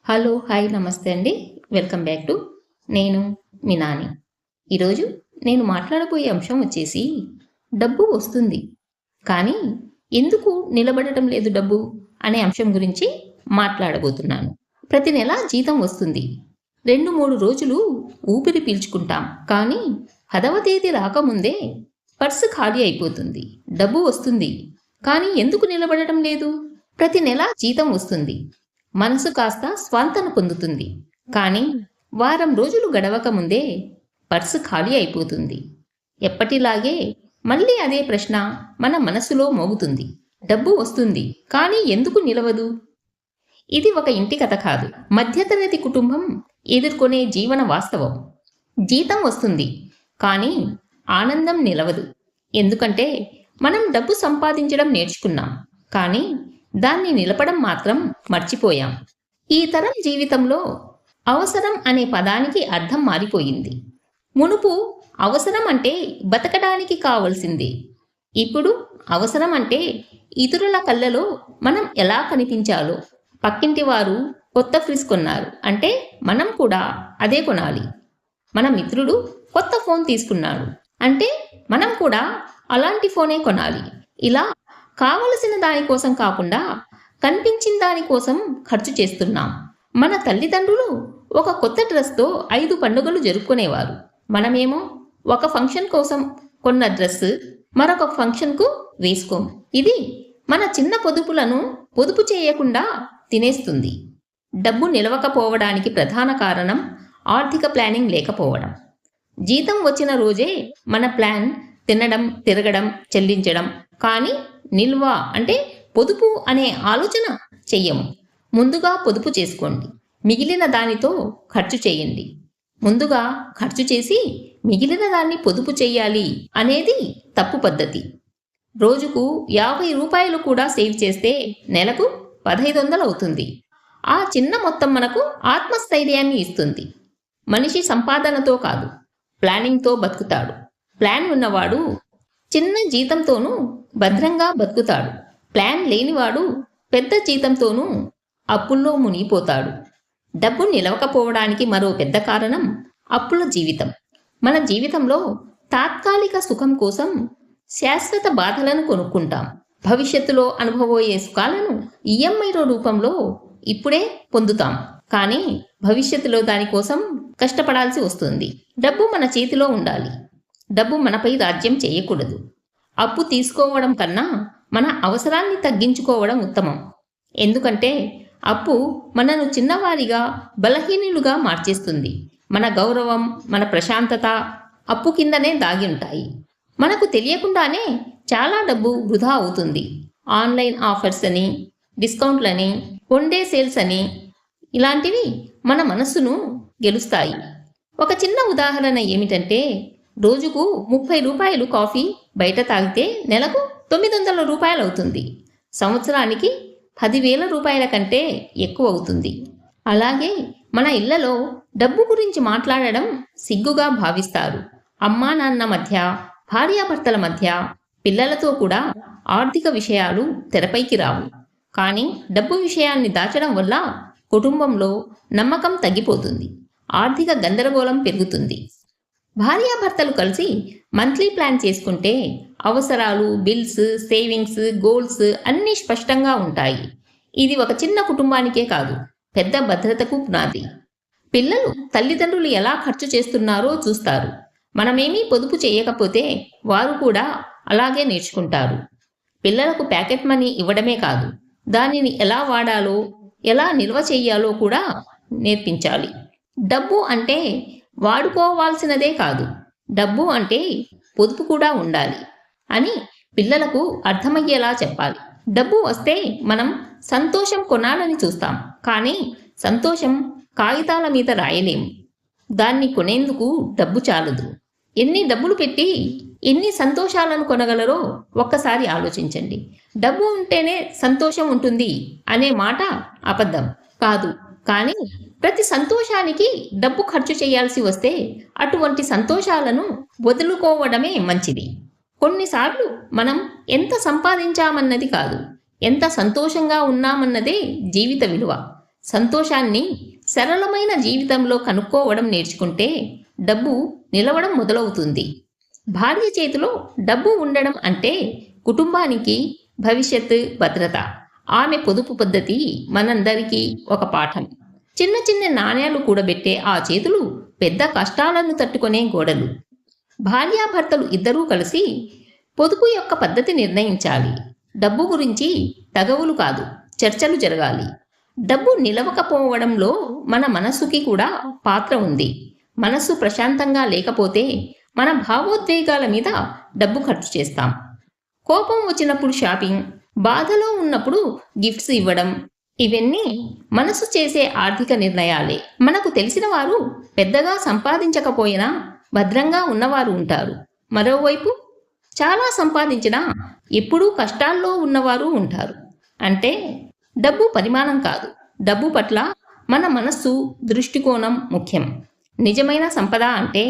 Hello! Hi! నమస్తే అండి. Welcome back to నేను మీ నాని. ఈరోజు నేను మాట్లాడబోయే అంశం వచ్చేసి డబ్బు వస్తుంది. కానీ ఎందుకు నిలబడటం లేదు డబ్బు అనే అంశం గురించి మాట్లాడబోతున్నాను. ప్రతి నెల జీతం వస్తుంది. 2, 3 రోజులు ఊపిరి పీల్చుకుంటాం. కానీ 10వ తేదీ రాకముందే పర్సు ఖాళీ అయిపోతుంది. డబ్బు వస్తుంది. కానీ ఎందుకు నిలబడటం లేదు? ప్రతి నెల జీతం వస్తుంది. మనసు కాస్త స్వాంతన పొందుతుంది. కానీ వారం రోజులు గడవక ముందే పర్సు ఖాళీ అయిపోతుంది. ఎప్పటిలాగే మళ్ళీ అదే ప్రశ్న మన మనసులో మోగుతుంది. డబ్బు వస్తుంది. కానీ ఎందుకు నిలవదు? ఇది ఒక ఇంటి కథ కాదు. మధ్యతరగతి కుటుంబం ఎదుర్కొనే జీవన వాస్తవం. జీతం వస్తుంది. కానీ ఆనందం నిలవదు. ఎందుకంటే మనం డబ్బు సంపాదించడం నేర్చుకున్నాం. కానీ దాన్ని నిలపడం మాత్రం మర్చిపోయాం. ఈ తరం జీవితంలో అవసరం అనే పదానికి అర్థం మారిపోయింది. మునుపు అవసరం అంటే బతకడానికి కావలసింది. ఇప్పుడు అవసరం అంటే ఇతరుల కళ్ళలో మనం ఎలా కనిపించాలో. పక్కింటి వారు కొత్త ఫ్రిజ్ కొన్నారు అంటే మనం కూడా అదే కొనాలి. మన మిత్రుడు కొత్త ఫోన్ తీసుకున్నాడు అంటే మనం కూడా అలాంటి ఫోనే కొనాలి. ఇలా కావలసిన దానికోసం కాకుండా కనిపించిన దానికోసం ఖర్చు చేస్తున్నాం. మన తల్లిదండ్రులు ఒక కొత్త డ్రెస్తో 5 పండుగలు జరుపుకునేవారు. మనమేమో ఒక ఫంక్షన్ కోసం కొన్న డ్రెస్ మరొక ఫంక్షన్కు వేసుకోం. ఇది మన చిన్న పొదుపులను పొదుపు చేయకుండా తినేస్తుంది. డబ్బు నిలవకపోవడానికి ప్రధాన కారణం ఆర్థిక ప్లానింగ్ లేకపోవడం. జీతం వచ్చిన రోజే మన ప్లాన్ తినడం, తిరగడం, చెల్లించడం. కానీ నిల్వ అంటే పొదుపు అనే ఆలోచన చెయ్యము. ముందుగా పొదుపు చేసుకోండి. మిగిలిన దానితో ఖర్చు చేయండి. ముందుగా ఖర్చు చేసి మిగిలిన దాన్ని పొదుపు చేయాలి అనేది తప్పు పద్ధతి. రోజుకు 50 రూపాయలు కూడా సేవ్ చేస్తే నెలకు 1500 అవుతుంది. ఆ చిన్న మొత్తం మనకు ఆత్మస్థైర్యాన్ని ఇస్తుంది. మనిషి సంపాదనతో కాదు, ప్లానింగ్తో బతుకుతాడు. ప్లాన్ ఉన్నవాడు చిన్న జీతంతోనూ భద్రంగా బతుకుతాడు. ప్లాన్ లేనివాడు పెద్ద జీతంతోనూ అప్పుల్లో మునిగిపోతాడు. డబ్బు నిలవకపోవడానికి మరో పెద్ద కారణం అప్పుల జీవితం. మన జీవితంలో తాత్కాలిక సుఖం కోసం శాశ్వత బాధలను కొనుక్కుంటాం. భవిష్యత్తులో అనుభవబోయే సుఖాలను ఈఎంఐల రూపంలో ఇప్పుడే పొందుతాం. కానీ భవిష్యత్తులో దానికోసం కష్టపడాల్సి వస్తుంది. డబ్బు మన చేతిలో ఉండాలి. డబ్బు మనపై రాజ్యం చేయకూడదు. అప్పు తీసుకోవడం కన్నా మన అవసరాన్ని తగ్గించుకోవడం ఉత్తమం. ఎందుకంటే అప్పు మనను చిన్నవారిగా, బలహీనులుగా మార్చేస్తుంది. మన గౌరవం, మన ప్రశాంతత అప్పు కిందనే దాగి ఉంటాయి. మనకు తెలియకుండానే చాలా డబ్బు వృధా అవుతుంది. ఆన్లైన్ ఆఫర్స్ అని, డిస్కౌంట్లని, వన్డే సేల్స్ అని ఇలాంటివి మన మనస్సును గెలుస్తాయి. ఒక చిన్న ఉదాహరణ ఏమిటంటే రోజుకు 30 రూపాయలు కాఫీ బయట తాగితే నెలకు 900 రూపాయలు అవుతుంది. సంవత్సరానికి 10,000 రూపాయల కంటే ఎక్కువ అవుతుంది. అలాగే మన ఇళ్లలో డబ్బు గురించి మాట్లాడడం సిగ్గుగా భావిస్తారు. అమ్మా నాన్న మధ్య, భార్యాభర్తల మధ్య, పిల్లలతో కూడా ఆర్థిక విషయాలు తెరపైకి రావు. కానీ డబ్బు విషయాన్ని దాచడం వల్ల కుటుంబంలో నమ్మకం తగ్గిపోతుంది. ఆర్థిక గందరగోళం పెరుగుతుంది. భార్యాభర్తలు కలిసి మంత్లీ ప్లాన్ చేసుకుంటే అవసరాలు, బిల్స్, సేవింగ్స్, గోల్స్ అన్నీ స్పష్టంగా ఉంటాయి. ఇది ఒక చిన్న కుటుంబానికే కాదు, పెద్ద భద్రతకు పునాది. పిల్లలు తల్లిదండ్రులు ఎలా ఖర్చు చేస్తున్నారో చూస్తారు. మనమేమీ పొదుపు చేయకపోతే వారు కూడా అలాగే నేర్చుకుంటారు. పిల్లలకు ప్యాకెట్ మనీ ఇవ్వడమే కాదు, దానిని ఎలా వాడాలో, ఎలా నిల్వ చేయాలో కూడా నేర్పించాలి. డబ్బు అంటే వాడుకోవాల్సినదే కాదు, డబ్బు అంటే పొదుపు కూడా ఉండాలి అని పిల్లలకు అర్థమయ్యేలా చెప్పాలి. డబ్బు వస్తే మనం సంతోషం కొనాలని చూస్తాం. కానీ సంతోషం కాగితాల మీద రాయలేము. దాన్ని కొనేందుకు డబ్బు చాలదు. ఎన్ని డబ్బులు పెట్టి ఎన్ని సంతోషాలను కొనగలరో ఒక్కసారి ఆలోచించండి. డబ్బు ఉంటేనే సంతోషం ఉంటుంది అనే మాట అబద్ధం కాదు. కానీ ప్రతి సంతోషానికి డబ్బు ఖర్చు చేయాల్సి వస్తే అటువంటి సంతోషాలను వదులుకోవడమే మంచిది. కొన్నిసార్లు మనం ఎంత సంపాదించామన్నది కాదు, ఎంత సంతోషంగా ఉన్నామన్నదే జీవిత విలువ. సంతోషాన్ని సరళమైన జీవితంలో కనుక్కోవడం నేర్చుకుంటే డబ్బు నిలవడం మొదలవుతుంది. భార్య చేతిలో డబ్బు ఉండడం అంటే కుటుంబానికి భవిష్యత్తు భద్రత. ఆమె పొదుపు పద్ధతి మనందరికీ ఒక పాఠం. చిన్న చిన్న నాణేలు కూడబెట్టే ఆ చేతులు పెద్ద కష్టాలను తట్టుకునే గోడలు. భార్యాభర్తలు ఇద్దరూ కలిసి పొదుపు యొక్క పద్ధతి నిర్ణయించాలి. డబ్బు గురించి తగవులు కాదు, చర్చలు జరగాలి. డబ్బు నిలవకపోవడంలో మన మనస్సుకి కూడా పాత్ర ఉంది. మనస్సు ప్రశాంతంగా లేకపోతే మన భావోద్వేగాల మీద డబ్బు ఖర్చు చేస్తాం. కోపం వచ్చినప్పుడు షాపింగ్, బాధలో ఉన్నప్పుడు గిఫ్ట్స్ ఇవ్వడం, ఇవన్నీ మనసు చేసే ఆర్థిక నిర్ణయాలే. మనకు తెలిసిన వారు పెద్దగా సంపాదించకపోయినా భద్రంగా ఉన్నవారు ఉంటారు. మరోవైపు చాలా సంపాదించినా ఎప్పుడూ కష్టాల్లో ఉన్నవారు ఉంటారు. అంటే డబ్బు పరిమాణం కాదు, డబ్బు పట్ల మన మనస్సు దృష్టికోణం ముఖ్యం. నిజమైన సంపద అంటే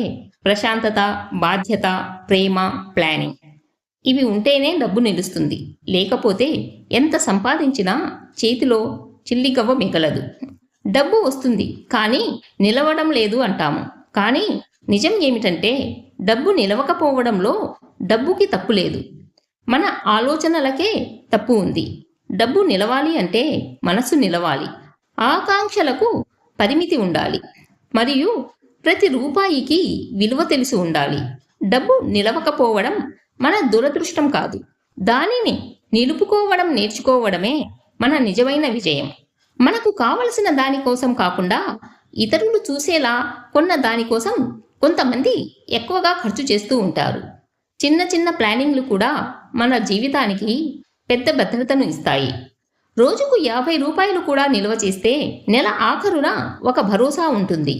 ప్రశాంతత, బాధ్యత, ప్రేమ, ప్లానింగ్. ఇవి ఉంటేనే డబ్బు నిలుస్తుంది. లేకపోతే ఎంత సంపాదించినా చేతిలో చిల్లిగవ్వ మిగలదు. డబ్బు వస్తుంది కానీ నిలవడం లేదు అంటాము. కానీ నిజం ఏమిటంటే డబ్బు నిలవకపోవడంలో డబ్బుకి తప్పు లేదు, మన ఆలోచనలకే తప్పు ఉంది. డబ్బు నిలవాలి అంటే మనసు నిలవాలి, ఆకాంక్షలకు పరిమితి ఉండాలి, మరియు ప్రతి రూపాయికి విలువ తెలిసి ఉండాలి. డబ్బు నిలవకపోవడం మన దురదృష్టం కాదు, దానిని నిలుపుకోవడం నేర్చుకోవడమే మన నిజమైన విజయం. మనకు కావలసిన దానికోసం కాకుండా ఇతరులు చూసేలా కొన్న దానికోసం కొంతమంది ఎక్కువగా ఖర్చు చేస్తూ ఉంటారు. చిన్న చిన్న ప్లానింగ్లు కూడా మన జీవితానికి పెద్ద భద్రతను ఇస్తాయి. రోజుకు 50 రూపాయలు కూడా నిల్వ చేస్తే నెల ఆఖరున ఒక భరోసా ఉంటుంది.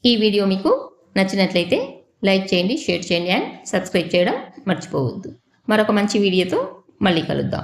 ఈ వీడియో మీకు నచ్చినట్లయితే లైక్ చేయండి, షేర్ చేయండి అండ్ సబ్స్క్రైబ్ చేయడం మర్చిపోవద్దు. మరొక మంచి వీడియోతో మళ్ళీ కలుద్దాం.